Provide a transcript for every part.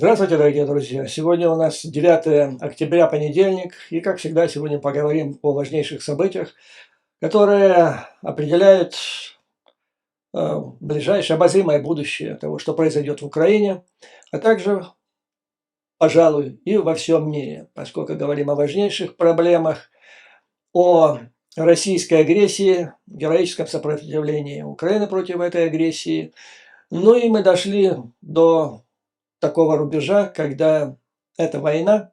Здравствуйте, дорогие друзья! Сегодня у нас 9 октября, понедельник, и, как всегда, сегодня поговорим о важнейших событиях, которые определяют ближайшее обозримое будущее того, что произойдет в Украине, а также, пожалуй, и во всем мире, поскольку говорим о важнейших проблемах, о российской агрессии, героическом сопротивлении Украины против этой агрессии. Ну и мы дошли до такого рубежа, когда эта война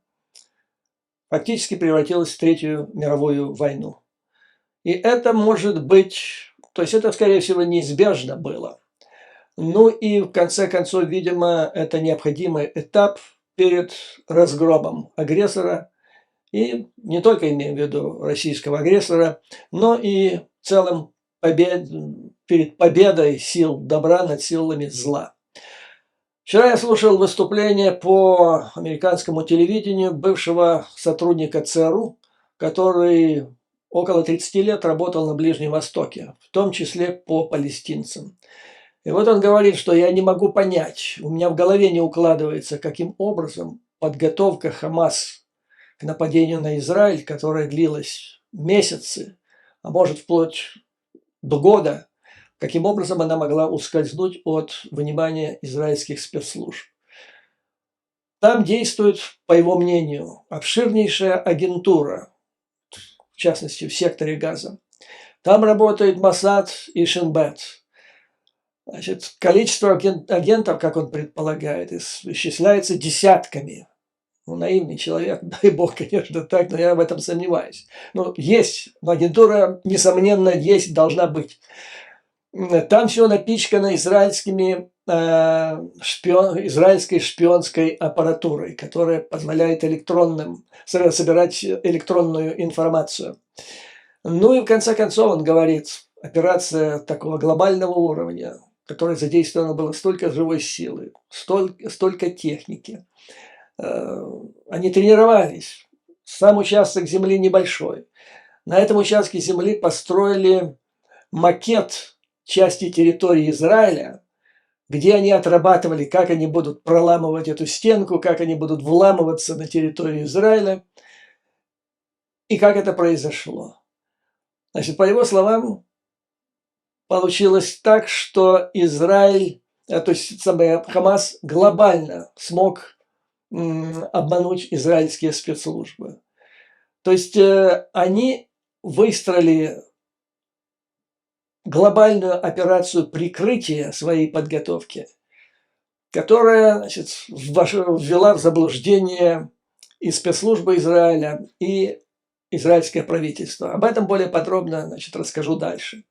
фактически превратилась в Третью мировую войну. И это может быть, то есть это, скорее всего, неизбежно было. Ну и в конце концов, видимо, это необходимый этап перед разгромом агрессора. И не только имеем в виду российского агрессора, но и в целом перед победой сил добра над силами зла. Вчера я слушал выступление по американскому телевидению бывшего сотрудника ЦРУ, который около 30 лет работал на Ближнем Востоке, в том числе по палестинцам. И вот он говорит, что я не могу понять, у меня в голове не укладывается, каким образом подготовка Хамас к нападению на Израиль, которая длилась месяцы, а может вплоть до года, каким образом она могла ускользнуть от внимания израильских спецслужб. Там действует, по его мнению, обширнейшая агентура, в частности в секторе Газа. Там работает Моссад и Шин Бет. Значит, количество агентов, как он предполагает, исчисляется десятками. Ну, наивный человек, дай бог, конечно, так, но я в этом сомневаюсь. Но есть, агентура, несомненно, есть, должна быть. Там все напичкано израильской шпионской аппаратурой, которая позволяет собирать электронную информацию. Ну и в конце концов, он говорит, операция такого глобального уровня, в которой задействовано было столько живой силы, столько техники. Они тренировались. Сам участок земли небольшой. На этом участке земли построили макет части территории Израиля, где они отрабатывали, как они будут проламывать эту стенку, как они будут вламываться на территорию Израиля, и как это произошло. Значит, по его словам, получилось так, что Израиль, то есть Хамас глобально смог обмануть израильские спецслужбы. То есть они выстроили глобальную операцию прикрытия своей подготовки, которая, значит, ввела в заблуждение и спецслужбы Израиля, и израильское правительство. Об этом более подробно, значит, расскажу дальше.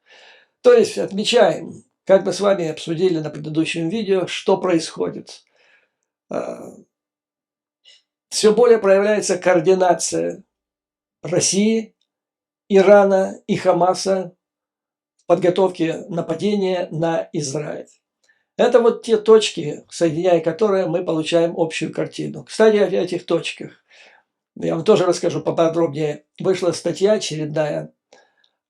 То есть отмечаем, как мы с вами обсудили на предыдущем видео, что происходит. Все более проявляется координация России, Ирана и Хамаса подготовки нападения на Израиль. Это вот те точки, соединяя которые мы получаем общую картину. Кстати, о этих точках я вам тоже расскажу поподробнее. Вышла статья очередная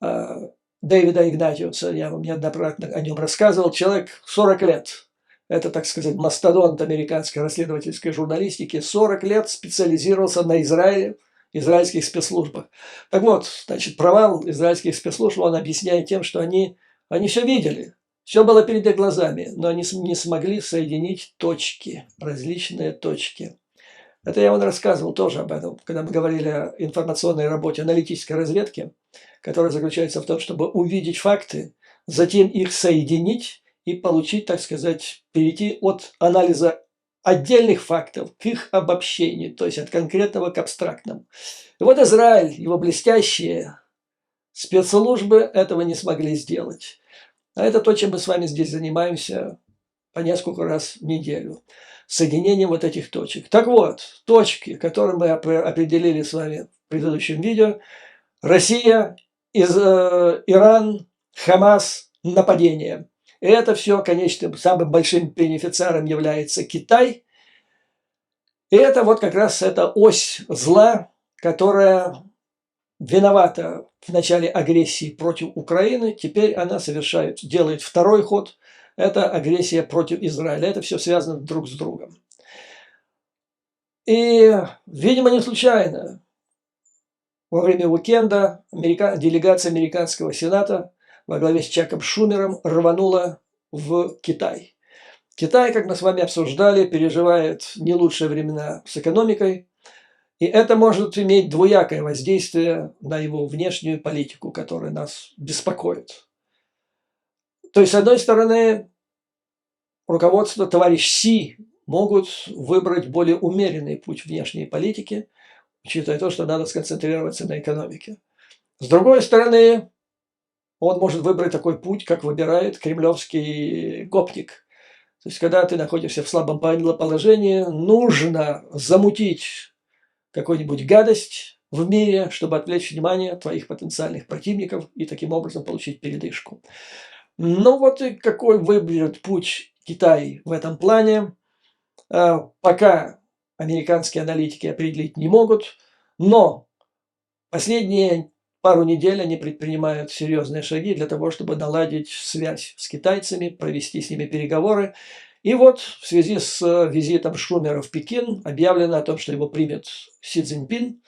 Дэвида Игнатиуса, я вам неоднократно о нем рассказывал. Человек 40 лет, это, так сказать, мастодонт американской расследовательской журналистики, 40 лет специализировался на Израиле, израильских спецслужбах. Так вот, значит, провал израильских спецслужб он объясняет тем, что они все видели, все было перед их глазами, но они не смогли соединить точки, различные точки. Это я вам рассказывал тоже об этом, когда мы говорили о информационной работе аналитической разведки, которая заключается в том, чтобы увидеть факты, затем их соединить и получить, так сказать, перейти от анализа отдельных фактов к их обобщению, то есть от конкретного к абстрактному. И вот Израиль, его блестящие спецслужбы этого не смогли сделать. А это то, чем мы с вами здесь занимаемся по несколько раз в неделю. Соединением вот этих точек. Так вот, точки, которые мы определили с вами в предыдущем видео. Россия, Иран, Хамас, нападение. И это все, конечно, самым большим бенефициаром является Китай. И это вот как раз эта ось зла, которая виновата в начале агрессии против Украины. Теперь она делает второй ход. Это агрессия против Израиля. Это все связано друг с другом. И, видимо, не случайно во время уикенда делегация американского сената во главе с Чаком Шумером рванула в Китай. Китай, как мы с вами обсуждали, переживает не лучшие времена с экономикой, и это может иметь двоякое воздействие на его внешнюю политику, которая нас беспокоит. То есть, с одной стороны, руководство товарищ Си могут выбрать более умеренный путь внешней политики, учитывая то, что надо сконцентрироваться на экономике. С другой стороны, он может выбрать такой путь, как выбирает кремлевский гопник. То есть, когда ты находишься в слабом положении, нужно замутить какую-нибудь гадость в мире, чтобы отвлечь внимание твоих потенциальных противников и таким образом получить передышку. Ну вот и какой выберет путь Китай в этом плане, пока американские аналитики определить не могут, но последние пару недель они предпринимают серьезные шаги для того, чтобы наладить связь с китайцами, провести с ними переговоры. И вот в связи с визитом Шумера в Пекин объявлено о том, что его примет Си Цзиньпин.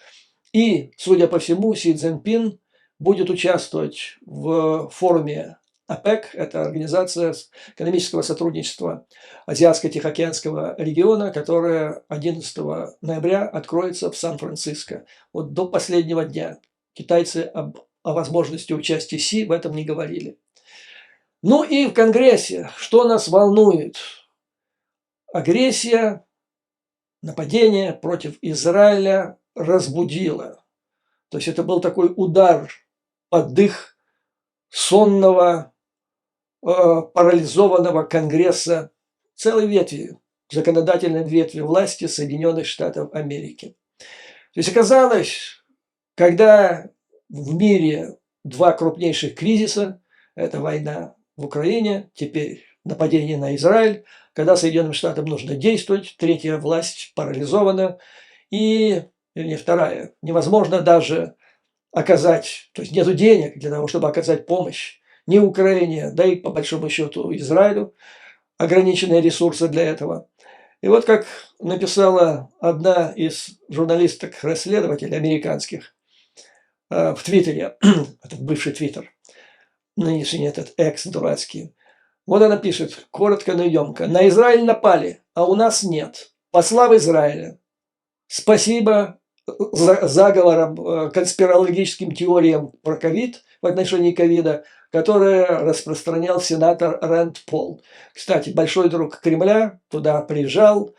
И, судя по всему, Си Цзиньпин будет участвовать в форуме АПЕК, это Организация экономического сотрудничества Азиатско-Тихоокеанского региона, которая 11 ноября откроется в Сан-Франциско. Вот до последнего дня китайцы о возможности участия Си в этом не говорили. Ну и в Конгрессе, что нас волнует? Агрессия, нападение против Израиля разбудило. То есть это был такой удар под дых сонного, парализованного Конгресса целой ветви, законодательной ветви власти Соединенных Штатов Америки. То есть оказалось, когда в мире два крупнейших кризиса, это война в Украине, теперь нападение на Израиль, когда Соединенным Штатам нужно действовать, третья власть парализована, и, вернее, вторая, невозможно даже оказать, то есть нету денег для того, чтобы оказать помощь ни Украине, да и по большому счету Израилю, ограниченные ресурсы для этого. И вот как написала одна из журналисток-расследователей американских в Твиттере, этот бывший Твиттер, нынешний этот экс дурацкий, вот она пишет, коротко, но емко. На Израиль напали, а у нас нет. Посла в Израиле. Спасибо заговорам, конспирологическим теориям про ковид в отношении ковида, которые распространял сенатор Рэнд Пол. Кстати, большой друг Кремля, туда приезжал,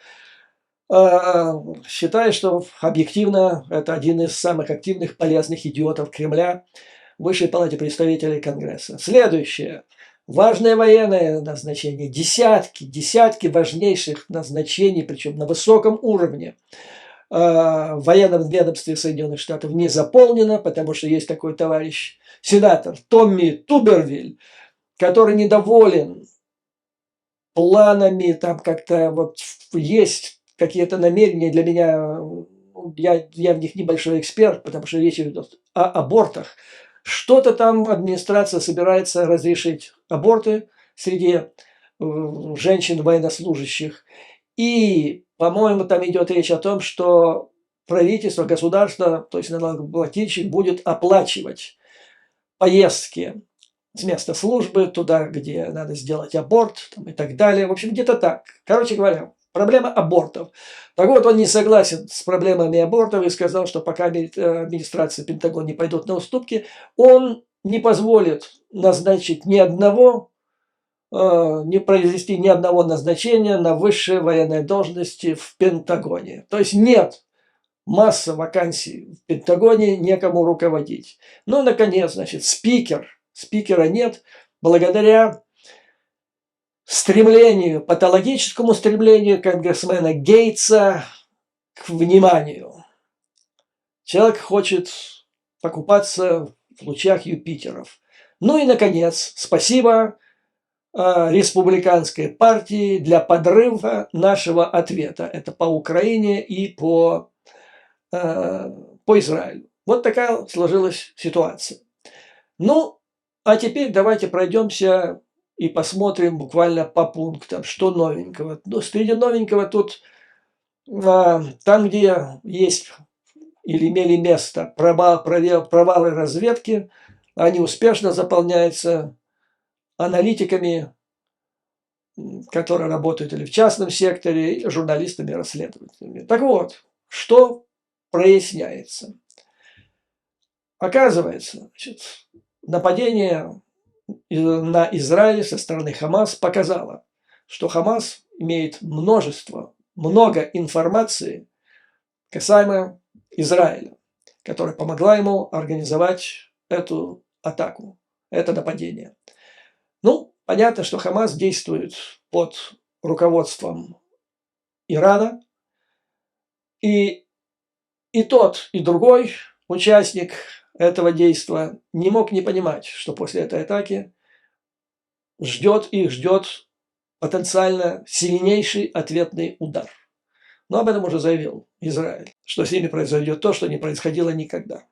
считая, что объективно это один из самых активных, полезных идиотов Кремля в Высшей палате представителей Конгресса. Следующее. Важное военное назначение. Десятки важнейших назначений, причем на высоком уровне. В военном ведомстве Соединенных Штатов не заполнено, потому что есть такой товарищ, сенатор Томми Тубервиль, который недоволен планами, там как-то вот есть какие-то намерения для меня, я в них небольшой эксперт, потому что речь идет о абортах. Что-то там администрация собирается разрешить аборты среди женщин военнослужащих. И, по-моему, там идет речь о том, что правительство, государство, то есть налогоплательщик, будет оплачивать поездки с места службы туда, где надо сделать аборт там, и так далее. В общем, где-то так. Короче говоря, проблема абортов. Так вот, он не согласен с проблемами абортов и сказал, что пока администрация Пентагон не пойдут на уступки, он не позволит назначить ни одного, не произвести ни одного назначения на высшие военные должности в Пентагоне. То есть нет масса вакансий в Пентагоне, некому руководить. Ну, наконец, значит, спикера нет, благодаря стремлению, патологическому стремлению конгрессмена Гейтса к вниманию. Человек хочет покупаться в лучах Юпитеров. Ну и, наконец, спасибо республиканской партии для подрыва нашего ответа. Это по Украине и по Израилю. Вот такая сложилась ситуация. Ну, а теперь давайте пройдемся и посмотрим буквально по пунктам, что новенького. Ну, среди новенького тут там, где есть или имели место провалы разведки, они успешно заполняются аналитиками, которые работают или в частном секторе, или журналистами-расследователями. Так вот, что проясняется? Оказывается, значит, нападение на Израиль со стороны Хамас показало, что Хамас имеет много информации касаемо Израиля, которая помогла ему организовать эту атаку, это нападение. Ну, понятно, что Хамас действует под руководством Ирана, и тот, и другой участник этого действия не мог не понимать, что после этой атаки их ждет потенциально сильнейший ответный удар. Но об этом уже заявил Израиль, что с ними произойдет то, что не происходило никогда.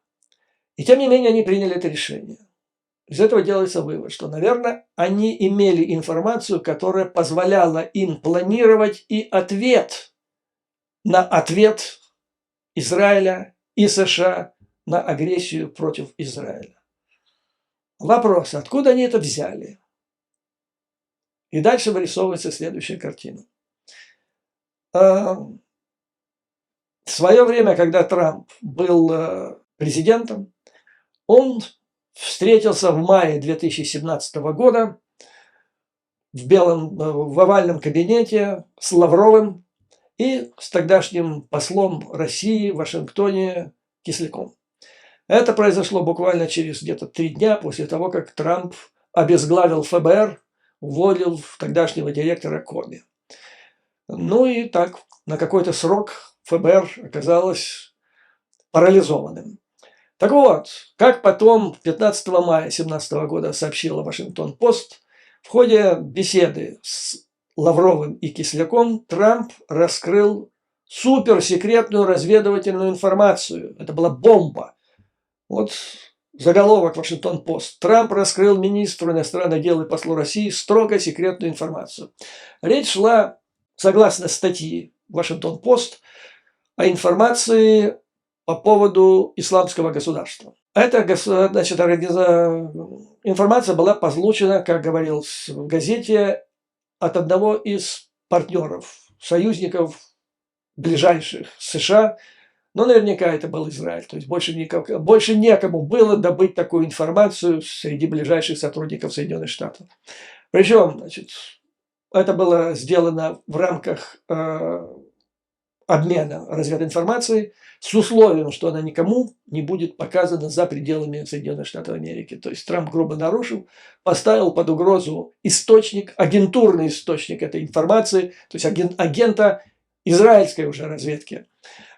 И тем не менее они приняли это решение. Из этого делается вывод, что, наверное, они имели информацию, которая позволяла им планировать и ответ на ответ Израиля и США на агрессию против Израиля. Вопрос, откуда они это взяли? И дальше вырисовывается следующая картина. В свое время, когда Трамп был президентом, он встретился в мае 2017 года в овальном кабинете с Лавровым и с тогдашним послом России в Вашингтоне Кисляком. Это произошло буквально через где-то 3 дня после того, как Трамп обезглавил ФБР, уволил тогдашнего директора Коми. Ну и так, на какой-то срок ФБР оказалось парализованным. Так вот, как потом 15 мая 2017 года сообщила Вашингтон-Пост, в ходе беседы с Лавровым и Кисляком Трамп раскрыл суперсекретную разведывательную информацию. Это была бомба. Вот заголовок Вашингтон-Пост. Трамп раскрыл министру иностранных дел и послу России строго секретную информацию. Речь шла, согласно статьи Вашингтон-Пост, о информации по поводу исламского государства. Эта информация была получена, как говорилось в газете, от одного из партнеров, союзников ближайших США, но наверняка это был Израиль. То есть больше некому было добыть такую информацию среди ближайших сотрудников Соединенных Штатов. Причем, это было сделано в рамках обмена развединформацией с условием, что она никому не будет показана за пределами Соединенных Штатов Америки. То есть Трамп грубо нарушил, поставил под угрозу агентурный источник этой информации, то есть агента израильской уже разведки.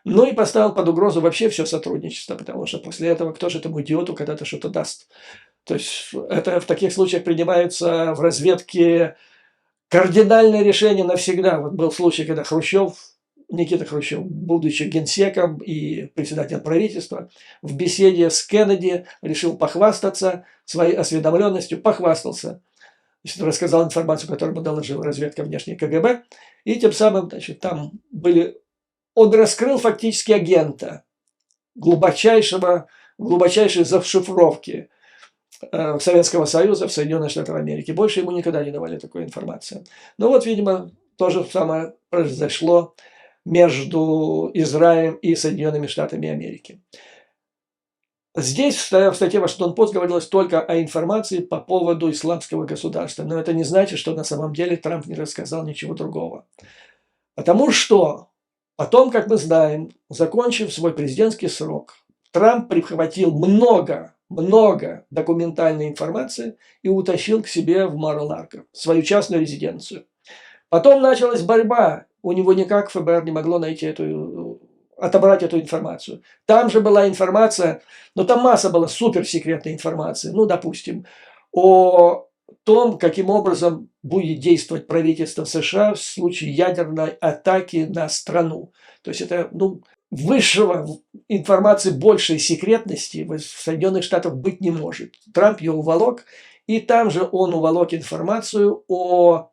Ну и поставил под угрозу вообще все сотрудничество, потому что после этого кто же этому идиоту когда-то что-то даст. То есть это в таких случаях принимаются в разведке кардинальное решение навсегда. Вот был случай, когда Никита Хрущев, будучи генсеком и председателем правительства, в беседе с Кеннеди решил похвастаться своей осведомленностью, похвастался. Рассказал информацию, которую ему доложила разведка внешней КГБ, и тем самым, он раскрыл фактически агента глубочайшей зашифровки Советского Союза в Соединенных Штатах Америки. Больше ему никогда не давали такой информации. Но вот, видимо, то же самое произошло между Израилем и Соединенными Штатами Америки. Здесь в статье Вашингтон-Пост говорилось только о информации по поводу исламского государства. Но это не значит, что на самом деле Трамп не рассказал ничего другого. Потому что потом, как мы знаем, закончив свой президентский срок, Трамп прихватил много документальной информации и утащил к себе в Мар-а-Лаго, свою частную резиденцию. Потом началась борьба. У него никак ФБР не могло отобрать эту информацию. Там же была информация, но там масса была суперсекретной информации. Ну, допустим, о том, каким образом будет действовать правительство США в случае ядерной атаки на страну. То есть это, высшего информации большей секретности в Соединенных Штатах быть не может. Трамп ее уволок, и там же он уволок информацию о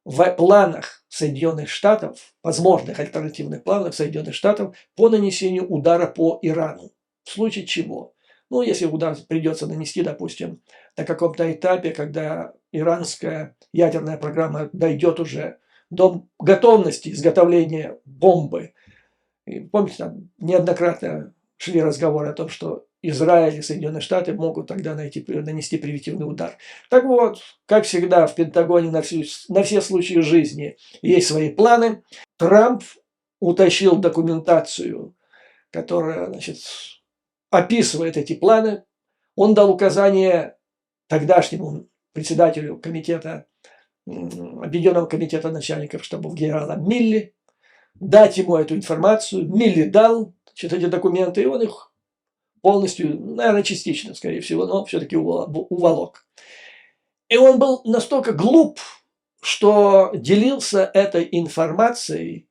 в планах Соединенных Штатов, возможных альтернативных планах Соединенных Штатов по нанесению удара по Ирану. В случае чего? Ну, если удар придется нанести, допустим, на каком-то этапе, когда иранская ядерная программа дойдет уже до готовности изготовления бомбы. И помните, там неоднократно шли разговоры о том, что Израиль и Соединенные Штаты могут тогда нанести превентивный удар. Так вот, как всегда в Пентагоне на все случаи жизни есть свои планы. Трамп утащил документацию, которая, значит, описывает эти планы. Он дал указание тогдашнему председателю комитета, Объединенного комитета начальников штабов генерала Милли дать ему эту информацию. Милли дал, значит, эти документы, и он их полностью, наверное, частично, скорее всего, но все-таки уволок. И он был настолько глуп, что делился этой информацией,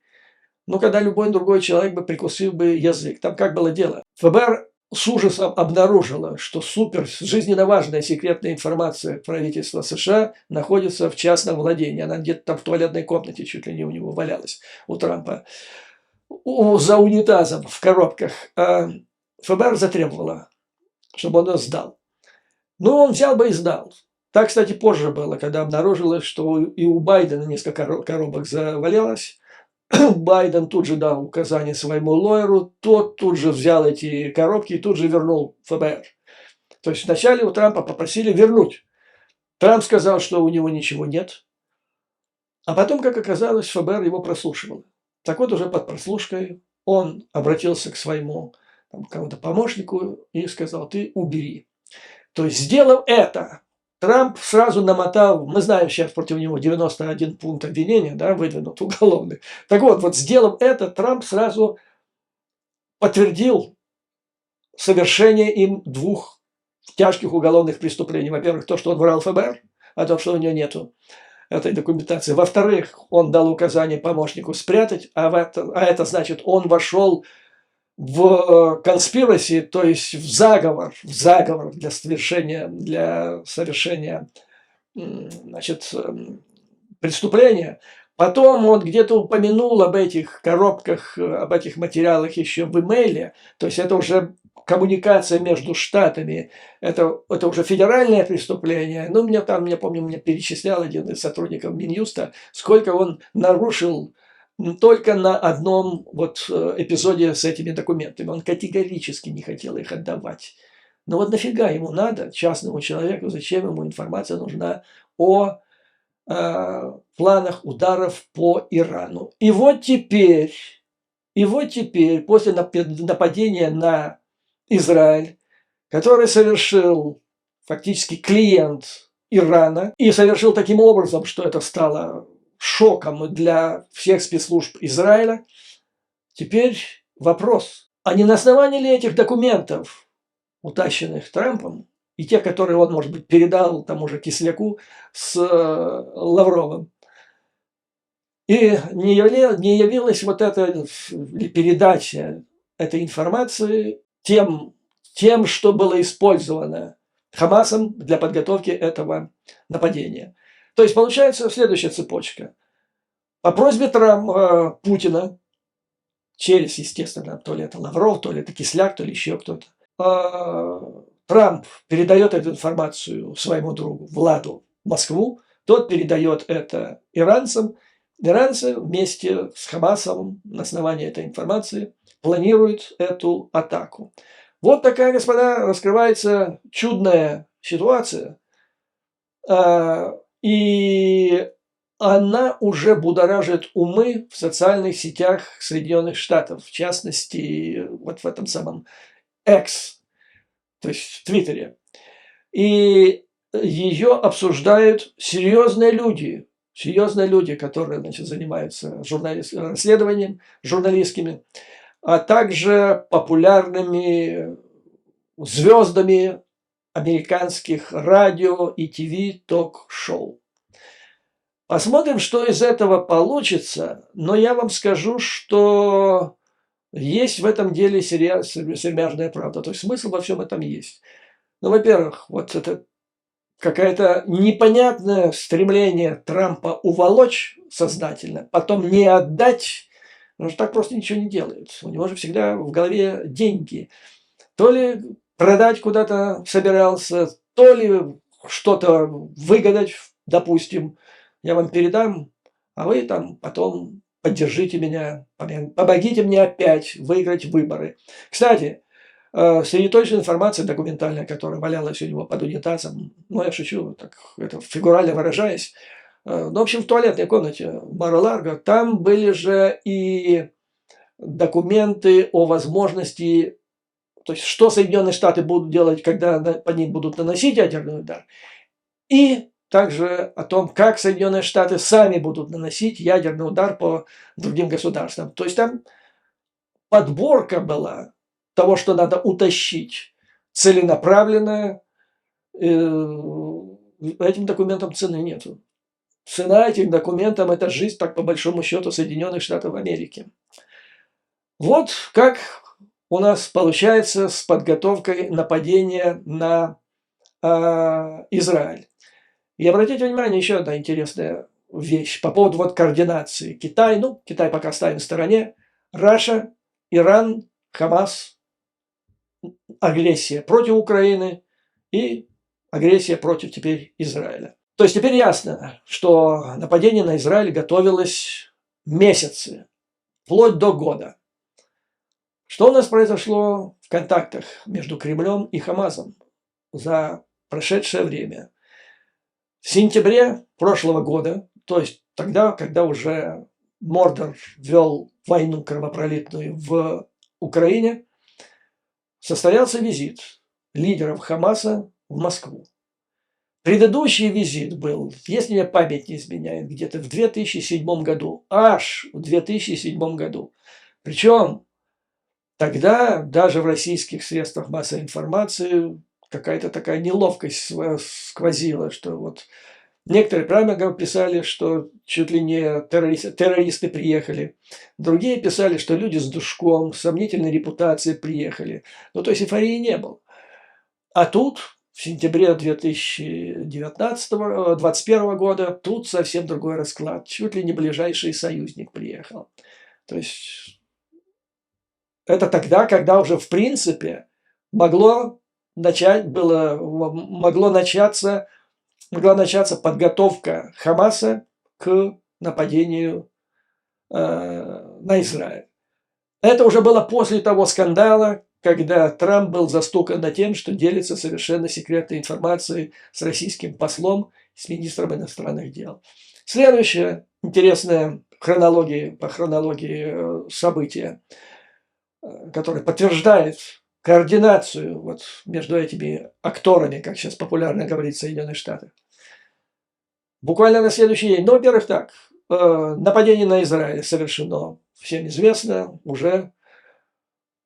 ну, когда любой другой человек бы прикусил бы язык. Там как было дело? ФБР с ужасом обнаружило, что жизненно важная секретная информация правительства США находится в частном владении. Она где-то там в туалетной комнате чуть ли не у него валялась, у Трампа, за унитазом в коробках. ФБР затребовало, чтобы он ее сдал. Ну, он взял бы и сдал. Так, кстати, позже было, когда обнаружилось, что и у Байдена несколько коробок завалялось. Байден тут же дал указание своему лоеру, тот тут же взял эти коробки и тут же вернул ФБР. То есть вначале у Трампа попросили вернуть. Трамп сказал, что у него ничего нет. А потом, как оказалось, ФБР его прослушивало. Так вот, уже под прослушкой он обратился к своему кому-то помощнику и сказал: ты убери. То есть, сделав это, Трамп сразу намотал, мы знаем сейчас против него 91 пункт обвинения, да, выдвинут уголовных. Так вот, сделав это, Трамп сразу подтвердил совершение им 2 тяжких уголовных преступлений. Во-первых, то, что он врал ФБР, о том, что у него нету этой документации. Во-вторых, он дал указание помощнику спрятать, а это значит, он вошел в conspiracy, то есть в заговор для совершения значит, преступления. Потом он где-то упомянул об этих коробках, об этих материалах еще в имейле. То есть это уже коммуникация между штатами. Это уже федеральное преступление. Ну, я помню, мне перечислял один из сотрудников Минюста, сколько он нарушил только на одном эпизоде с этими документами. Он категорически не хотел их отдавать. Но вот нафига ему надо, частному человеку, зачем ему информация нужна о планах ударов по Ирану? И вот теперь, после нападения на Израиль, который совершил фактически клиент Ирана, и совершил таким образом, что это стало шоком для всех спецслужб Израиля. Теперь вопрос, а не на основании ли этих документов, утащенных Трампом, и тех, которые он, может быть, передал тому же Кисляку с Лавровым, и не явилась вот эта передача этой информации тем, что было использовано Хамасом для подготовки этого нападения. То есть получается следующая цепочка. По просьбе Путина, через, естественно, то ли это Лавров, то ли это Кисляк, то ли еще кто-то, Трамп передает эту информацию своему другу Владу в Москву, тот передает это иранцам. Иранцы вместе с Хамасом на основании этой информации планируют эту атаку. Вот такая, господа, раскрывается чудная ситуация. И она уже будоражит умы в социальных сетях Соединенных Штатов, в частности, вот в этом самом X, то есть в Твиттере. И ее обсуждают серьезные люди, которые, значит, занимаются расследованием журналистскими, а также популярными звездами американских радио и ТВ ток-шоу. Посмотрим, что из этого получится, но я вам скажу, что есть в этом деле сермяжная правда, то есть смысл во всем этом есть. Ну, во-первых, вот это какое-то непонятное стремление Трампа уволочь сознательно, потом не отдать, он же так просто ничего не делает. У него же всегда в голове деньги. То ли продать куда-то собирался, то ли что-то выгадать, допустим, я вам передам, а вы там потом поддержите меня, помогите мне опять выиграть выборы. Кстати, среди той же информации документальной, которая валялась у него под унитазом, ну, я шучу, так это фигурально выражаясь, ну, в общем, в туалетной комнате Мар-а-Ларго, там были же и документы о возможности, то есть, что Соединенные Штаты будут делать, когда по ним будут наносить ядерный удар, и также о том, как Соединенные Штаты сами будут наносить ядерный удар по другим государствам. То есть, там подборка была того, что надо утащить, целенаправленная. Этим документам цены нету. Цена этим документам – это жизнь, так по большому счету, Соединенных Штатов Америки. Вот как у нас получается с подготовкой нападения на Израиль. И обратите внимание, еще одна интересная вещь по поводу вот координации. Китай, ну, Китай пока ставим в стороне, Раша, Иран, Хамас, агрессия против Украины и агрессия против теперь Израиля. То есть теперь ясно, что нападение на Израиль готовилось месяцы, вплоть до года. Что у нас произошло в контактах между Кремлем и Хамасом за прошедшее время? В сентябре прошлого года, то есть тогда, когда уже Мордор вел войну кровопролитную в Украине, состоялся визит лидеров Хамаса в Москву. Предыдущий визит был, если мне память не изменяет, где-то в 2007 году, аж в 2007 году. Причем тогда даже в российских средствах массовой информации какая-то такая неловкость сквозила, что вот некоторые прямо писали, что чуть ли не террористы приехали. Другие писали, что люди с душком, с сомнительной репутацией приехали. Ну, то есть эйфории не было. А тут, в сентябре 2021 года, тут совсем другой расклад. Чуть ли не ближайший союзник приехал. То есть это тогда, когда уже в принципе могла начаться подготовка Хамаса к нападению на Израиль. Это уже было после того скандала, когда Трамп был застукан на тем, что делится совершенно секретной информацией с российским послом, с министром иностранных дел. Следующее интересное по хронологии события, которое подтверждает координацию вот между этими акторами, как сейчас популярно говорить в Соединенных Штатах. Буквально на следующий день. Ну, во-первых, так. Нападение на Израиль совершено, всем известно, уже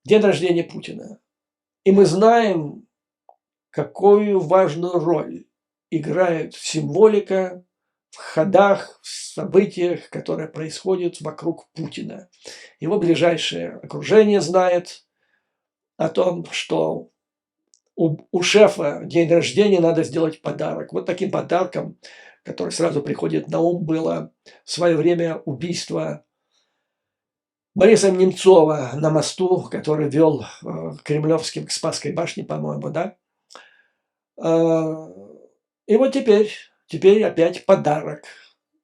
день рождения Путина. И мы знаем, какую важную роль играет символика в ходах, в событиях, которые происходят вокруг Путина. Его ближайшее окружение знает о том, что у шефа день рождения надо сделать подарок. Вот таким подарком, который сразу приходит на ум, было в свое время убийство Бориса Немцова на мосту, который вел Кремлевским к Спасской башне, по-моему, да? И вот теперь опять подарок.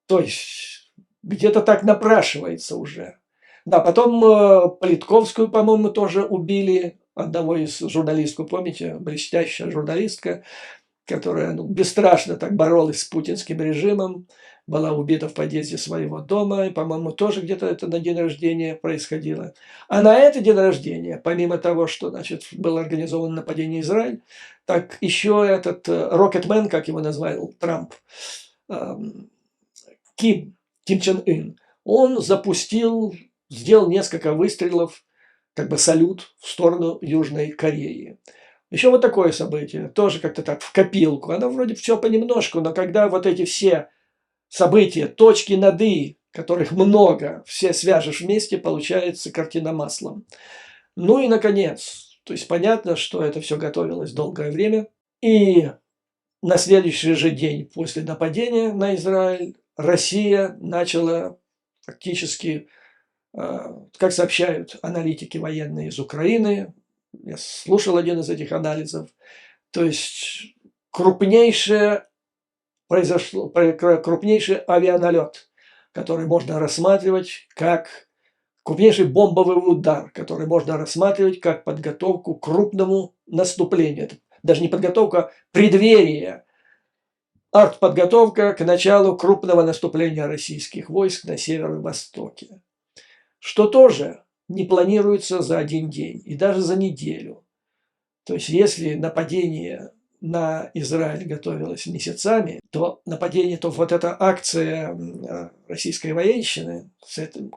То есть где-то так напрашивается уже. Да, потом Политковскую, по-моему, тоже убили, одного из журналистов, помните, блестящая журналистка, которая бесстрашно так боролась с путинским режимом, была убита в подъезде своего дома, и, по-моему, тоже где-то это на день рождения происходило. А на этот день рождения, помимо того, что, значит, было организовано нападение на Израиль, так еще этот Рокетмен, как его назвал Трамп, Ким Чен Ын, он сделал несколько выстрелов, как бы салют в сторону Южной Кореи. Еще вот такое событие, тоже как-то так в копилку. Оно вроде все понемножку, но когда вот эти все события, точки над «и», которых много, все свяжешь вместе, получается картина маслом. Ну и, наконец, то есть понятно, что это все готовилось долгое время. И на следующий же день после нападения на Израиль Россия начала фактически, как сообщают аналитики военные из Украины, я слушал один из этих анализов, то есть крупнейший авианалет, который можно рассматривать как крупнейший бомбовый удар, который можно рассматривать как подготовку к крупному наступлению. Это даже не подготовка, а преддверие, артподготовка к началу крупного наступления российских войск на северо востоке, что тоже не планируется за один день и даже за неделю. То есть если нападение на Израиль готовилось месяцами, то вот эта акция российской военщины с этим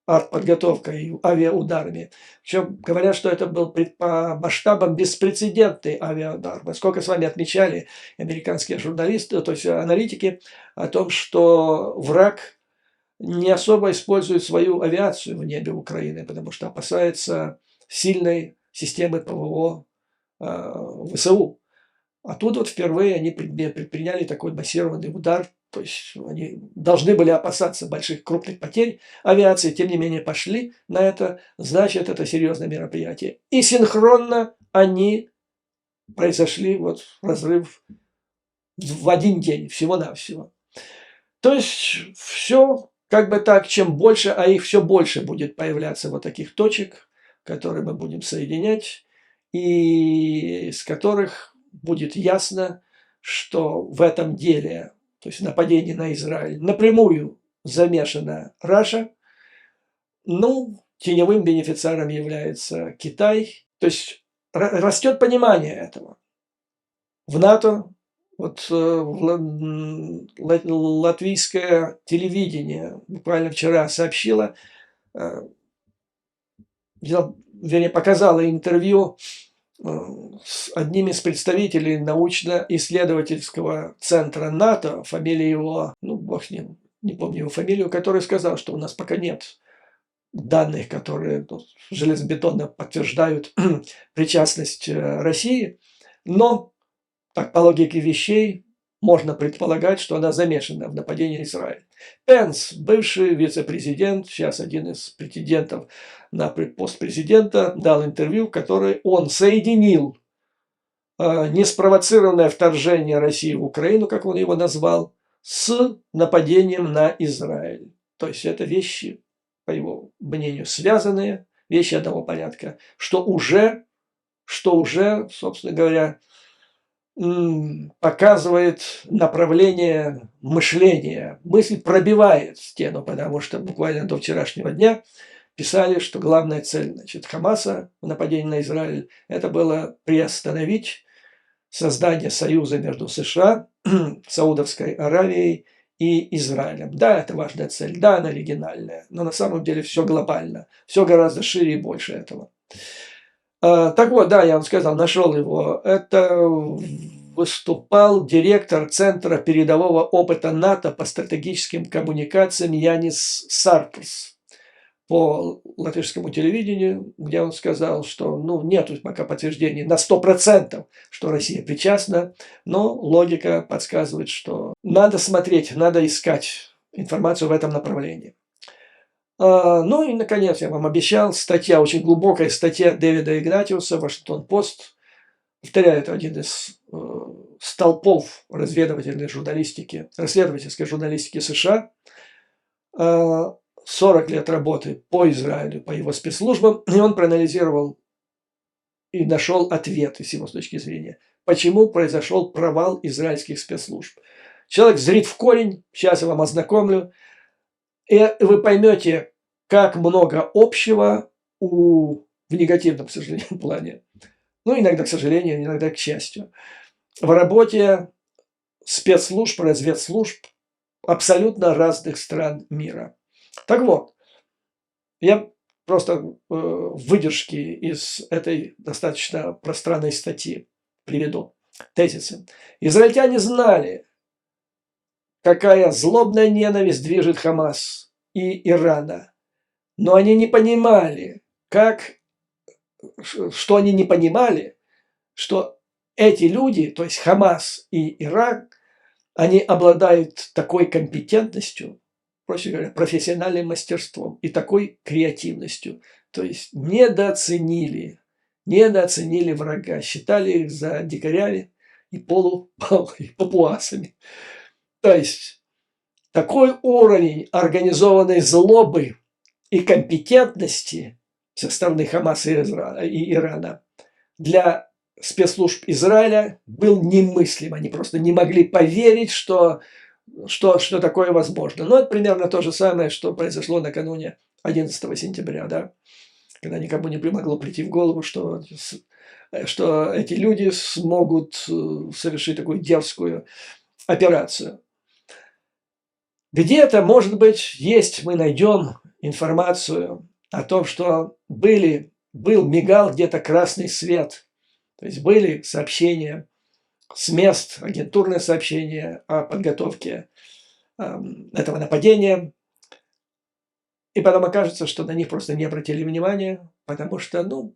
артподготовкой и авиаударами. Причем говорят, что это был по масштабам беспрецедентный авиаудар. Мы сколько с вами отмечали, американские журналисты, то есть аналитики, о том, что враг не особо использует свою авиацию в небе Украины, потому что опасается сильной системы ПВО ВСУ. А тут вот впервые они предприняли такой массированный удар, то есть они должны были опасаться больших крупных потерь авиации, тем не менее пошли на это, значит, это серьезное мероприятие. И синхронно они произошли, вот разрыв в один день, всего-навсего. То есть все как бы так, чем больше, а их все больше будет появляться вот таких точек, которые мы будем соединять, и из которых будет ясно, что в этом деле, то есть нападение на Израиль, напрямую замешана Раша. Ну, теневым бенефициаром является Китай. То есть растет понимание этого. В НАТО вот латвийское телевидение буквально вчера сообщило, вернее, показало интервью с одним из представителей научно-исследовательского центра НАТО, фамилия его, ну, бог с ним, не помню его фамилию, который сказал, что у нас пока нет данных, которые железобетонно подтверждают причастность России, но, так, по логике вещей, можно предполагать, что она замешана в нападении на Израиль. Пенс, бывший вице-президент, сейчас один из претендентов на пост президента, дал интервью, в котором он соединил неспровоцированное вторжение России в Украину, как он его назвал, с нападением на Израиль. То есть это вещи, по его мнению, связанные, вещи одного порядка, что уже, собственно говоря, показывает направление мышления. Мысль пробивает стену, потому что буквально до вчерашнего дня писали, что главная цель, значит, Хамаса в нападении на Израиль – это было приостановить создание союза между США, Саудовской Аравией и Израилем. Да, это важная цель, да, она оригинальная, но на самом деле все глобально, все гораздо шире и больше этого. Так вот, да, я вам сказал, нашел его. Это выступал директор Центра передового опыта НАТО по стратегическим коммуникациям Янис Саркис по латышскому телевидению, где он сказал, что нет пока подтверждений на 100%, что Россия причастна, но логика подсказывает, что надо смотреть, надо искать информацию в этом направлении. Ну и, наконец, я вам обещал, статья, очень глубокая статья Дэвида Игнатиуса, Вашингтон-Пост. Повторяю, это один из столпов расследовательской журналистики США. 40 лет работы по Израилю, по его спецслужбам, и он проанализировал и нашел ответы с его точки зрения, почему произошел провал израильских спецслужб. Человек зрит в корень, сейчас я вам ознакомлю, и вы поймете, как много общего в негативном, к сожалению, плане, иногда к сожалению, иногда к счастью, в работе спецслужб, разведслужб абсолютно разных стран мира. Так вот, я просто выдержки из этой достаточно пространной статьи приведу. Тезисы. Израильтяне знали, какая злобная ненависть движет Хамас и Ирана, но они не понимали, что они не понимали, что эти люди, то есть Хамас и Иран, они обладают такой компетентностью, проще говоря, профессиональным мастерством и такой креативностью. То есть недооценили врага, считали их за дикарями и папуасами. То есть такой уровень организованной злобы и компетентности со стороны Хамаса и Ирана для спецслужб Израиля был немыслим. Они просто не могли поверить, что такое возможно. Но это примерно то же самое, что произошло накануне 11 сентября, да? Когда никому не могло прийти в голову, что эти люди смогут совершить такую дерзкую операцию. Где-то, может быть, мы найдем информацию о том, что мигал где-то красный свет. То есть были сообщения с мест, агентурные сообщения о подготовке этого нападения. И потом окажется, что на них просто не обратили внимания, потому что,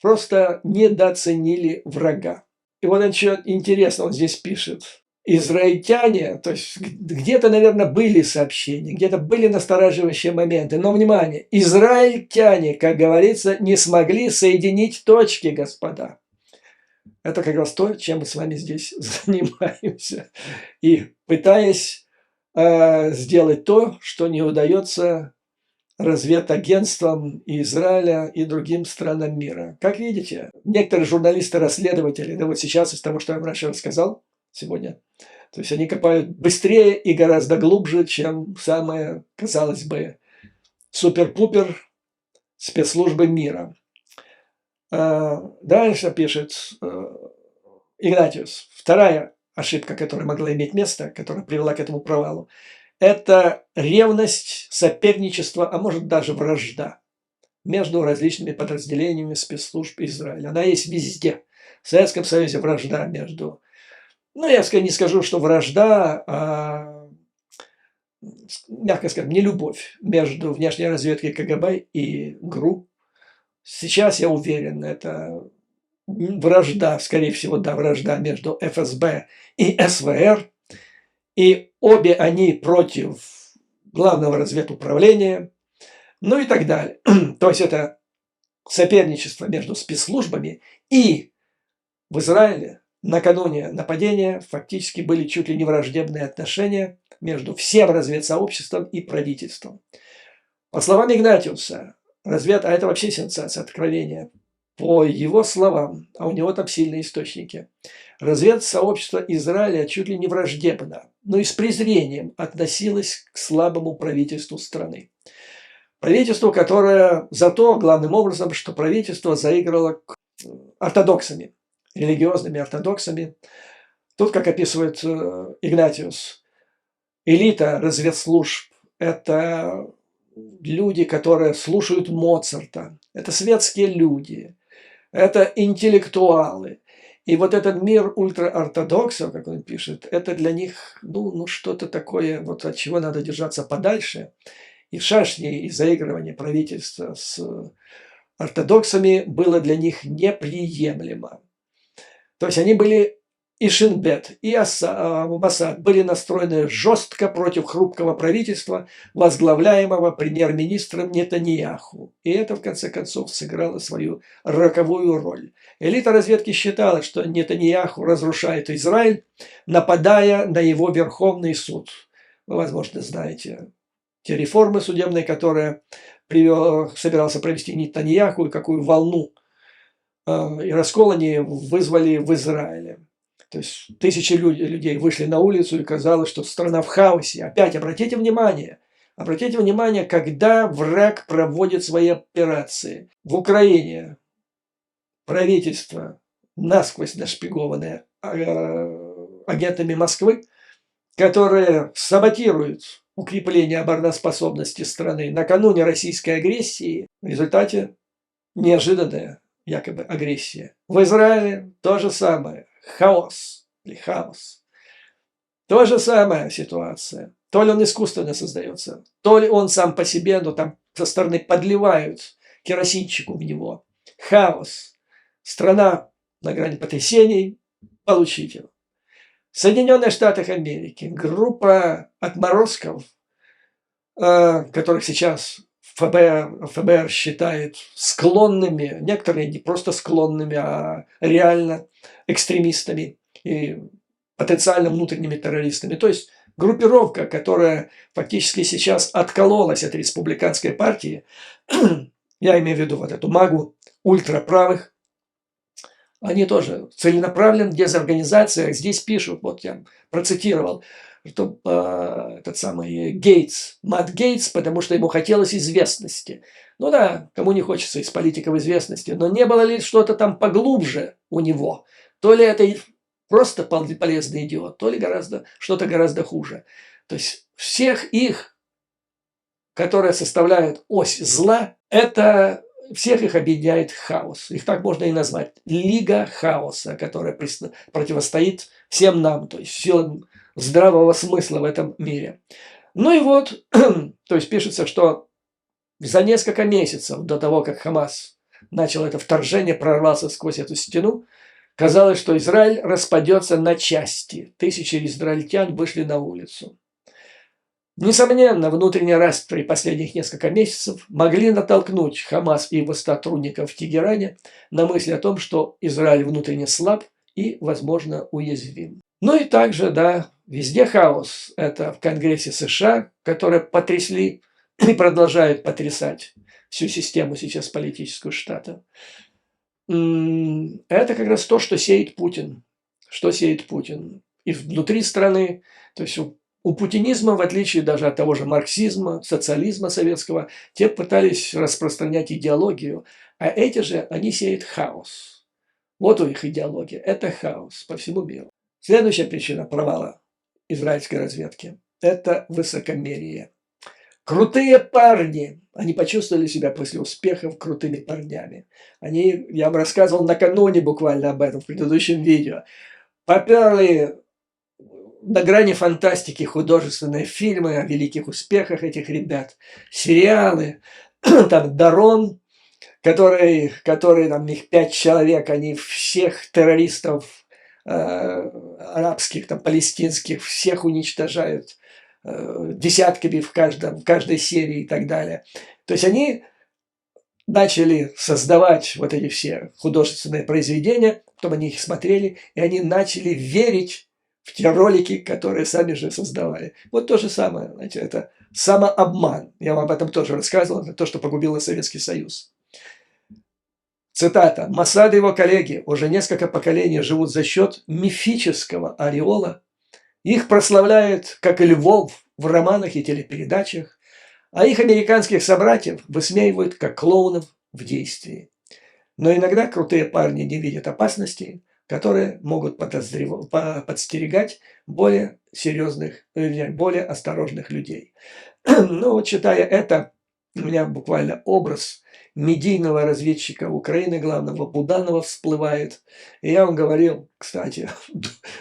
просто недооценили врага. И вот еще интересно, он здесь пишет. Израильтяне, то есть где-то, наверное, были сообщения, где-то были настораживающие моменты. Но, внимание, израильтяне, как говорится, не смогли соединить точки, господа. Это как раз то, чем мы с вами здесь занимаемся. И пытаясь сделать то, что не удается разведагентствам Израиля и другим странам мира. Как видите, некоторые журналисты-расследователи, да вот сейчас из того, что я вам раньше рассказал сегодня, то есть они копают быстрее и гораздо глубже, чем самые, казалось бы, супер-пупер спецслужбы мира. Дальше пишет Игнатиус. Вторая ошибка, которая могла иметь место, которая привела к этому провалу, это ревность, соперничество, а может даже вражда между различными подразделениями спецслужб Израиля. Она есть везде. В Советском Союзе вражда между... я не скажу, что вражда, а, мягко скажем, не любовь между внешней разведкой КГБ и ГРУ. Сейчас, я уверен, это вражда, скорее всего, вражда между ФСБ и СВР. И обе они против главного разведуправления, и так далее. То есть это соперничество между спецслужбами. И в Израиле накануне нападения фактически были чуть ли не враждебные отношения между всем разведсообществом и правительством. По словам Игнатиуса, а это вообще сенсация, откровения. По его словам, а у него там сильные источники, разведсообщество Израиля чуть ли не враждебно, но и с презрением относилось к слабому правительству страны. Правительству, которое зато, главным образом, что правительство заиграло ортодоксами, религиозными ортодоксами. Тут, как описывает Игнатиус, элита разведслужб – это люди, которые слушают Моцарта, это светские люди, это интеллектуалы. И вот этот мир ультраортодоксов, как он пишет, это для них что-то такое, вот от чего надо держаться подальше. И шашни, и заигрывание правительства с ортодоксами было для них неприемлемо. То есть они были, и Шинбет, и Моссад были настроены жестко против хрупкого правительства, возглавляемого премьер-министром Нетаньяху. И это, в конце концов, сыграло свою роковую роль. Элита разведки считала, что Нетаньяху разрушает Израиль, нападая на его Верховный суд. Вы, возможно, знаете те реформы судебные, которые собирался провести Нетаньяху, и какую волну и раскол они вызвали в Израиле. То есть тысячи людей вышли на улицу, и казалось, что страна в хаосе. Опять обратите внимание, когда враг проводит свои операции. В Украине правительство, насквозь нашпигованное агентами Москвы, которые саботируют укрепление обороноспособности страны накануне российской агрессии, в результате неожиданная якобы агрессия. В Израиле то же самое. Хаос. То же самая ситуация. То ли он искусственно создается, то ли он сам по себе, но там со стороны подливают керосинчику в него. Хаос. Страна на грани потрясений получить его. Соединенные Штаты Америки, группа отморозков, которых сейчас ФБР считает склонными, некоторые не просто склонными, а реально экстремистами и потенциально внутренними террористами. То есть группировка, которая фактически сейчас откололась от республиканской партии, я имею в виду вот эту магу ультраправых, они тоже целенаправленно дезорганизация. Здесь пишут, вот я процитировал, что этот самый Гейтс, Мэтт Гейтс, потому что ему хотелось известности. Ну да, кому не хочется из политиков известности, но не было ли что-то там поглубже у него? То ли это просто полезный идиот, то ли что-то гораздо хуже. То есть всех их, которые составляют ось зла, это всех их объединяет хаос. Их так можно и назвать. Лига хаоса, которая противостоит всем нам, то есть силам здравого смысла в этом мире. Ну и вот, то есть пишется, что за несколько месяцев до того, как Хамас начал это вторжение, прорвался сквозь эту стену, казалось, что Израиль распадется на части. Тысячи израильтян вышли на улицу. Несомненно, внутренний распри последних несколько месяцев могли натолкнуть Хамас и его сотрудников в Тегеране на мысль о том, что Израиль внутренне слаб и, возможно, уязвим. Ну и также, да, везде хаос. Это в Конгрессе США, которые потрясли и продолжают потрясать всю систему сейчас политическую штата. Это как раз то, что сеет Путин. Что сеет Путин. И внутри страны, то есть у путинизма, в отличие даже от того же марксизма, социализма советского, те пытались распространять идеологию, а эти же, они сеют хаос. Вот у них идеология. Это хаос по всему миру. Следующая причина провала израильской разведки – это высокомерие. Крутые парни, они почувствовали себя после успехов крутыми парнями. Я вам рассказывал накануне буквально об этом в предыдущем видео. Поперли на грани фантастики художественные фильмы о великих успехах этих ребят, сериалы, там Дарон, который там их 5 человек, они всех террористов арабских, там, палестинских, всех уничтожают десятками в каждой серии и так далее. То есть они начали создавать вот эти все художественные произведения, потом они их смотрели, и они начали верить в те ролики, которые сами же создавали. Вот то же самое, знаете, это самообман. Я вам об этом тоже рассказывал, это то, что погубило Советский Союз. Цитата. «Моссад и его коллеги уже несколько поколений живут за счет мифического ореола. Их прославляют как львов в романах и телепередачах, а их американских собратьев высмеивают как клоунов в действии. Но иногда крутые парни не видят опасностей, которые могут подстерегать более серьезных, более осторожных людей». Ну вот, читая это, у меня буквально образ медийного разведчика Украины, главного Буданова, всплывает. И я вам говорил, кстати,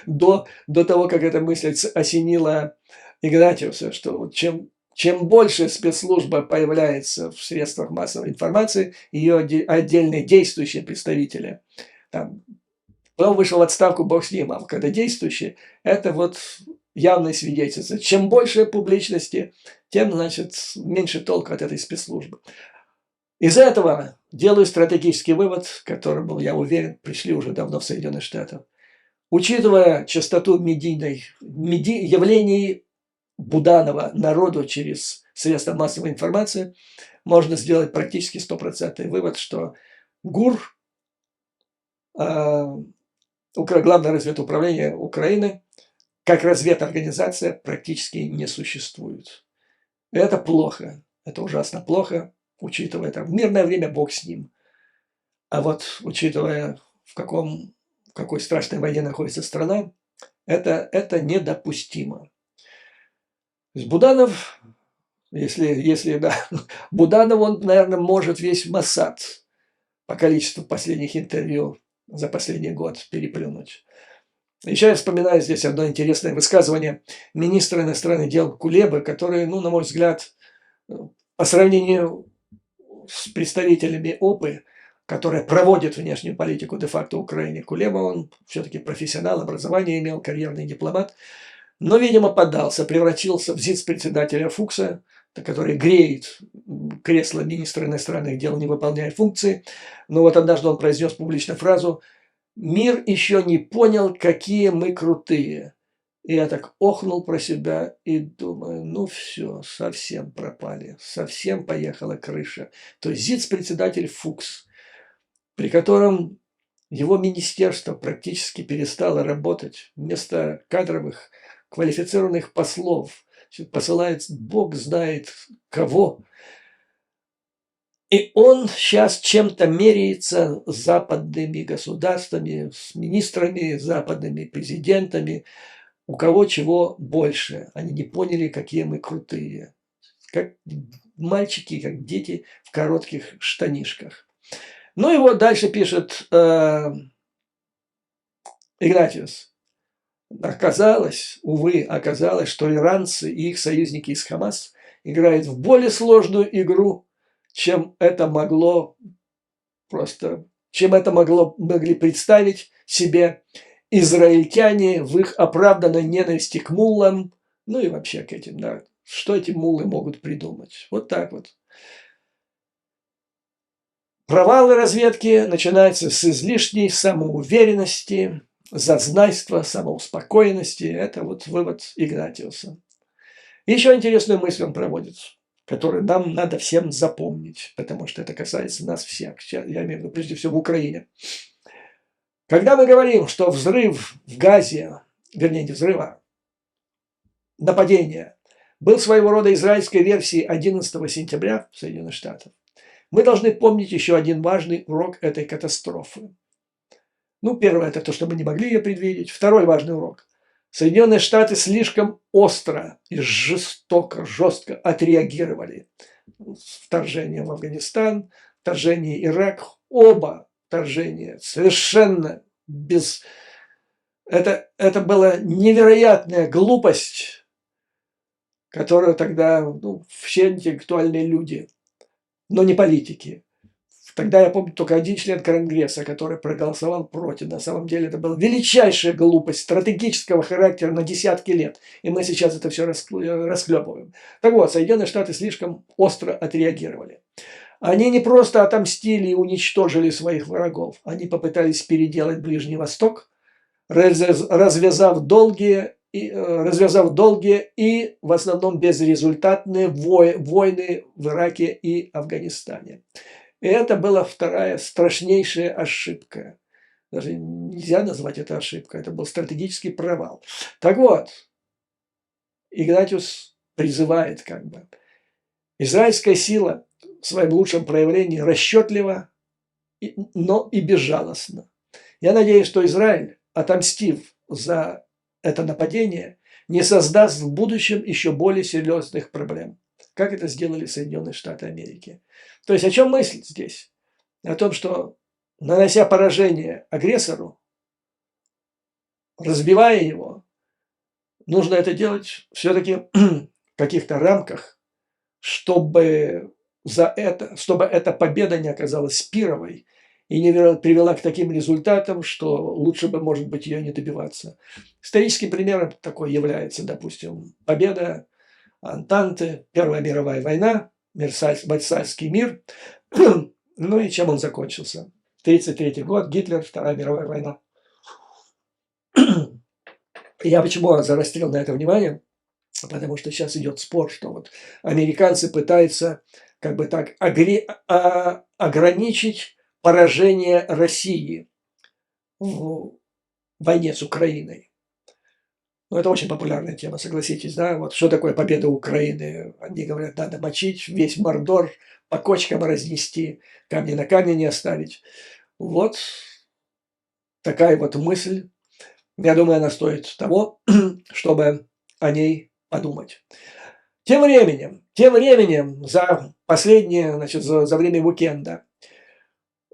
до того, как эта мысль осенила Игнатьевса, что вот чем больше спецслужба появляется в средствах массовой информации, ее отдельные действующие представители, там, кто вышел в отставку, бог с ним, а когда действующие, это вот явное свидетельство. Чем больше публичности, тем, значит, меньше толку от этой спецслужбы. Из этого делаю стратегический вывод, к которому, я уверен, пришли уже давно в Соединенных Штатах. Учитывая частоту явлений Буданова народу через средства массовой информации, можно сделать практически 100% вывод, что ГУР, Главное разведуправление Украины, как разведорганизация практически не существует. Это плохо, это ужасно плохо, учитывая в мирное время бог с ним. А вот учитывая, в какой страшной войне находится страна, это недопустимо. То есть Буданов, если да, Буданов, он, наверное, может весь Моссад по количеству последних интервью за последний год переплюнуть. Еще я вспоминаю здесь одно интересное высказывание министра иностранных дел Кулебы, который, на мой взгляд, по сравнению с представителями ОПы, которая проводит внешнюю политику де-факто Украины. Кулеба, он все-таки профессионал, образование имел, карьерный дипломат. Но, видимо, поддался, превратился в зиц-председателя Фукса, который греет кресло министра иностранных дел, не выполняя функции. Но вот однажды он произнес публично фразу: «Мир еще не понял, какие мы крутые». И я так охнул про себя и думаю, ну все, совсем пропали, совсем поехала крыша. То есть зиц-председатель Фукс, при котором его министерство практически перестало работать, вместо кадровых квалифицированных послов посылает бог знает кого. И он сейчас чем-то меряется с западными государствами, с министрами, западными президентами, у кого чего больше. Они не поняли, какие мы крутые. Как мальчики, как дети в коротких штанишках. Ну и вот дальше пишет Игнатиус. Оказалось, увы, оказалось, что иранцы и их союзники из Хамас играют в более сложную игру, чем это могли представить себе израильтяне в их оправданной ненависти к муллам, ну и вообще к этим, да, что эти муллы могут придумать. Вот так вот. Провалы разведки начинаются с излишней самоуверенности, зазнайства, самоуспокоенности. Это вот вывод Игнатиуса. Еще интересную мысль он проводит, которую нам надо всем запомнить, потому что это касается нас всех. Я имею в виду прежде всего в Украине. Когда мы говорим, что взрыв в Газе, вернее не взрыва, нападение, был своего рода израильской версией 11 сентября в Соединенных Штатах, мы должны помнить еще один важный урок этой катастрофы. Ну, первое – это то, что мы не могли ее предвидеть. Второй важный урок. Соединенные Штаты слишком остро и жестко отреагировали. Вторжение в Афганистан, вторжение в Ирак. Оба вторжения совершенно без... Это была невероятная глупость, которую тогда все интеллектуальные люди, но не политики. Тогда я помню только один член Конгресса, который проголосовал против. На самом деле это была величайшая глупость стратегического характера на десятки лет. И мы сейчас это все расхлебываем. Так вот, Соединенные Штаты слишком остро отреагировали. Они не просто отомстили и уничтожили своих врагов. Они попытались переделать Ближний Восток, развязав долгие и в основном безрезультатные войны в Ираке и Афганистане. И это была вторая страшнейшая ошибка. Даже нельзя назвать это ошибкой. Это был стратегический провал. Так вот, Игнатиус призывает израильская сила в своем лучшем проявлении расчетлива, но и безжалостна. Я надеюсь, что Израиль, отомстив за это нападение, не создаст в будущем еще более серьезных проблем, как это сделали Соединенные Штаты Америки. То есть о чем мысль здесь? О том, что, нанося поражение агрессору, разбивая его, нужно это делать все-таки в каких-то рамках, чтобы эта победа не оказалась пировой и не привела к таким результатам, что лучше бы, может быть, ее не добиваться. Историческим примером такой является, допустим, победа Антанты, Первая мировая война, Версальский мир. Ну и чем он закончился? 1933 год, Гитлер, Вторая мировая война. Я почему заострил на это внимание? Потому что сейчас идет спор, что вот американцы пытаются ограничить поражение России в войне с Украиной. Ну, это очень популярная тема, согласитесь, да? Вот что такое победа Украины? Они говорят, надо мочить весь Мордор, по кочкам разнести, камни на камне не оставить. Вот такая вот мысль. Я думаю, она стоит того, чтобы о ней подумать. Тем временем за время уикенда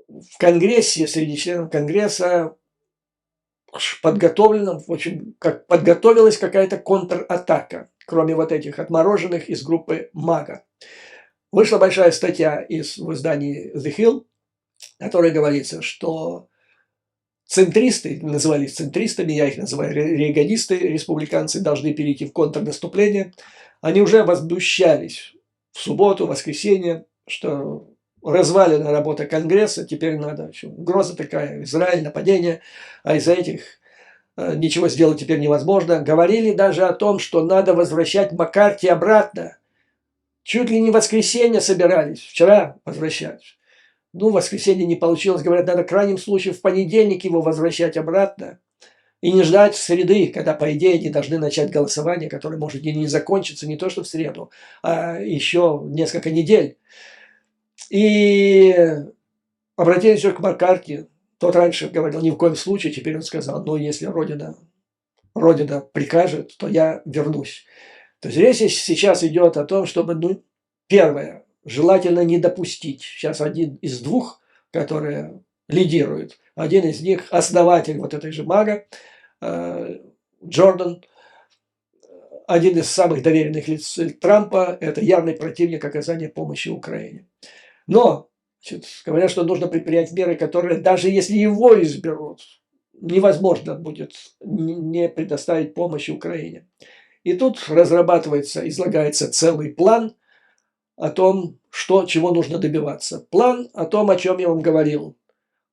в Конгрессе, среди членов Конгресса подготовилась какая-то контратака, кроме вот этих отмороженных из группы МАГА. Вышла большая статья в издании The Hill которой говорится, что центристы, назывались центристами, я их называю рейганисты, республиканцы, должны перейти в контрнаступление. Они уже возмущались в субботу, воскресенье, что развалена работа Конгресса, теперь надо, угроза такая, Израиль, нападение, а из-за этих ничего сделать теперь невозможно. Говорили даже о том, что надо возвращать Маккарти обратно. Чуть ли не в воскресенье собирались, вчера возвращать. Ну, в воскресенье не получилось. Говорят, надо в крайнем случае в понедельник его возвращать обратно. И не ждать среды, когда, по идее, они должны начать голосование, которое может и не закончиться не то что в среду, а еще несколько недель. И обратились еще к Маккарти. Тот раньше говорил, ни в коем случае. Теперь он сказал, ну, если Родина прикажет, то я вернусь. То есть речь сейчас идет о том, чтобы, ну, первое, желательно не допустить. Сейчас один из двух, которые лидируют, один из них основатель вот этой же МАГА, Джордан, один из самых доверенных лиц Трампа, это явный противник оказания помощи Украине. Но говорят, что нужно предпринять меры, которые, даже если его изберут, невозможно будет не предоставить помощи Украине. И тут разрабатывается, излагается целый план о том, чего нужно добиваться. План о том, о чем я вам говорил.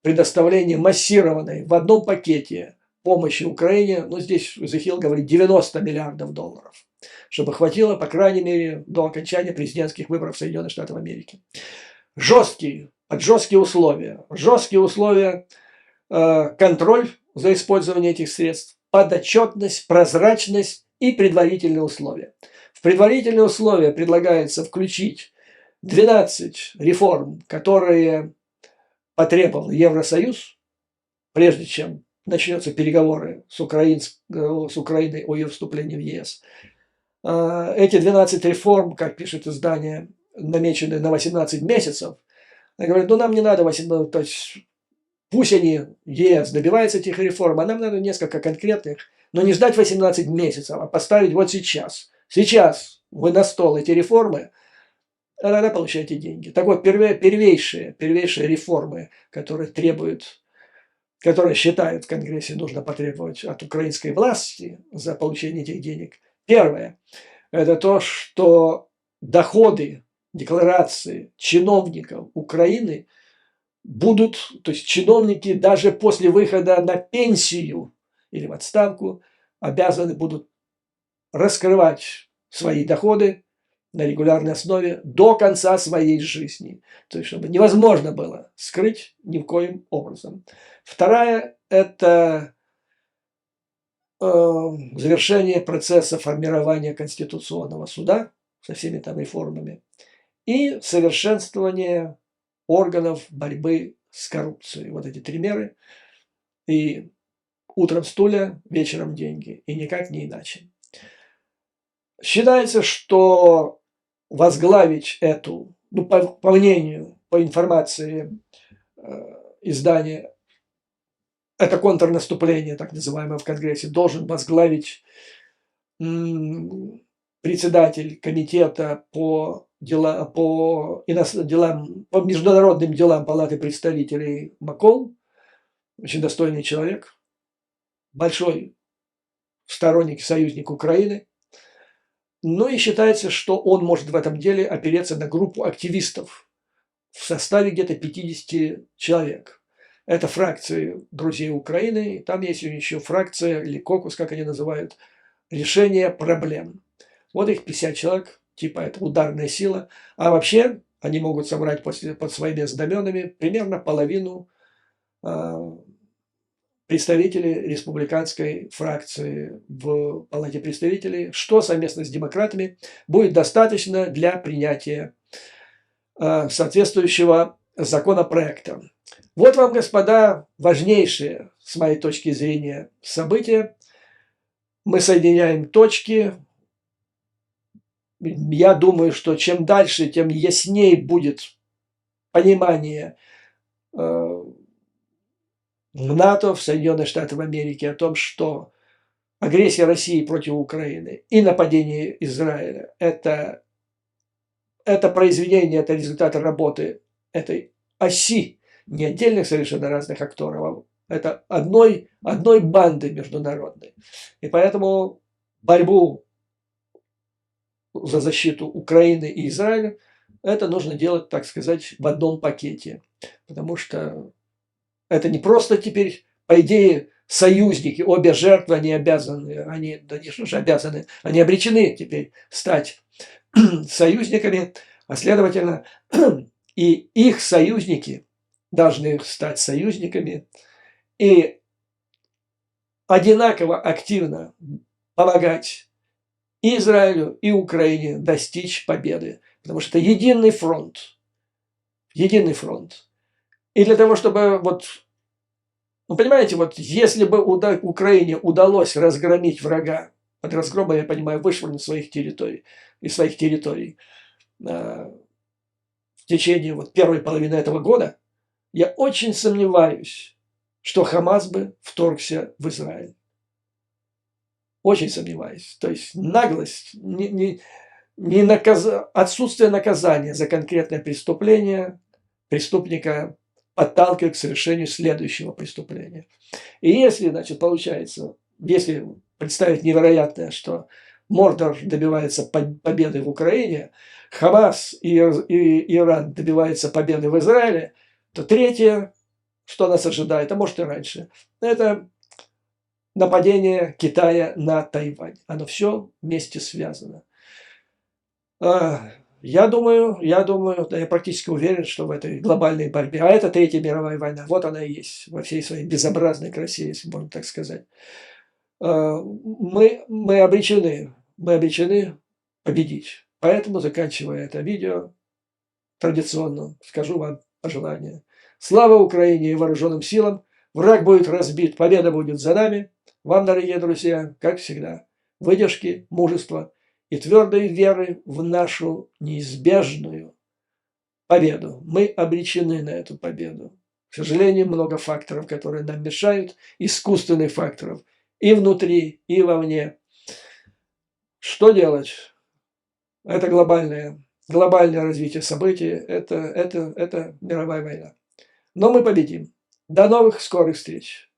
Предоставление массированной в одном пакете помощи Украине, ну здесь Захил говорит 90 миллиардов долларов, чтобы хватило, по крайней мере, до окончания президентских выборов Соединенных Штатов Америки. Под жесткие условия, контроль за использованием этих средств, подотчетность, прозрачность и предварительные условия. В предварительные условия предлагается включить 12 реформ, которые потребовал Евросоюз, прежде чем начнутся переговоры с Украиной о ее вступлении в ЕС. Эти 12 реформ, как пишет издание, намечены на 18 месяцев. Они говорят, ну нам не надо 18, то есть пусть они, ЕС, добиваются этих реформ, а нам надо несколько конкретных, но не ждать 18 месяцев, а поставить вот сейчас. Сейчас вы на стол эти реформы, а тогда получаете деньги. Так вот, первейшие реформы, которые считают в Конгрессе нужно потребовать от украинской власти за получение этих денег. Первое – это то, что доходы, декларации чиновников Украины будут, то есть чиновники даже после выхода на пенсию или в отставку обязаны будут раскрывать свои доходы на регулярной основе до конца своей жизни. То есть, чтобы невозможно было скрыть ни в коем образом. Вторая – это завершение процесса формирования Конституционного суда со всеми там реформами и совершенствование органов борьбы с коррупцией. Вот эти три меры. И утром стулья, вечером деньги. И никак не иначе. Считается, что возглавить эту, ну, по мнению, по информации издания, это контрнаступление, так называемое в Конгрессе, должен возглавить председатель комитета по международным делам Палаты представителей Маккол, очень достойный человек, большой сторонник, союзник Украины. Ну и считается, что он может в этом деле опереться на группу активистов в составе где-то 50 человек. Это фракции друзей Украины, и там есть еще фракция, или кокус, как они называют, решение проблем. Вот их 50 человек, типа это ударная сила. А вообще они могут собрать под своими знаменами примерно половину представителей республиканской фракции в Палате представителей, что совместно с демократами будет достаточно для принятия соответствующего законопроекта. Вот вам, господа, важнейшие, с моей точки зрения, события. Мы соединяем точки. Я думаю, что чем дальше, тем яснее будет понимание в НАТО, в Соединенных Штатах Америки о том, что агрессия России против Украины и нападение Израиля – это произведение, это результат работы этой оси не отдельных совершенно разных акторов, а это одной банды международной. И поэтому борьбу за защиту Украины и Израиля это нужно делать, так сказать, в одном пакете. Потому что это не просто теперь, по идее, союзники, обе жертвы, они обязаны, они, конечно же, обязаны, они обречены теперь стать союзниками, а следовательно, и их союзники должны стать союзниками и одинаково активно помогать и Израилю, и Украине достичь победы. Потому что это единый фронт. Единый фронт. И для того, чтобы вот, ну, понимаете, вот если бы Украине удалось разгромить врага, под разгромом, я понимаю, вышвырнуть своих территорий, из своих территорий в течение вот первой половины этого года, я очень сомневаюсь, что Хамас бы вторгся в Израиль. Очень сомневаюсь. То есть наглость, отсутствие наказания за конкретное преступление преступника подталкивает к совершению следующего преступления. И если, значит, получается, если представить невероятное, что Мордор добивается победы в Украине, Хамас и Иран добиваются победы в Израиле, то третье, что нас ожидает, а может и раньше, это нападение Китая на Тайвань. Оно все вместе связано. Я думаю, да, я практически уверен, что в этой глобальной борьбе, а это Третья мировая война, вот она и есть, во всей своей безобразной красе, если можно так сказать, мы обречены победить. Поэтому, заканчивая это видео, традиционно скажу вам пожелание. Слава Украине и вооруженным силам! Враг будет разбит, победа будет за нами. Вам, дорогие друзья, как всегда, выдержки, мужества и твердой веры в нашу неизбежную победу. Мы обречены на эту победу. К сожалению, много факторов, которые нам мешают, искусственных факторов, и внутри, и вовне. Что делать? Это глобальное развитие событий, это мировая война. Но мы победим. До новых скорых встреч!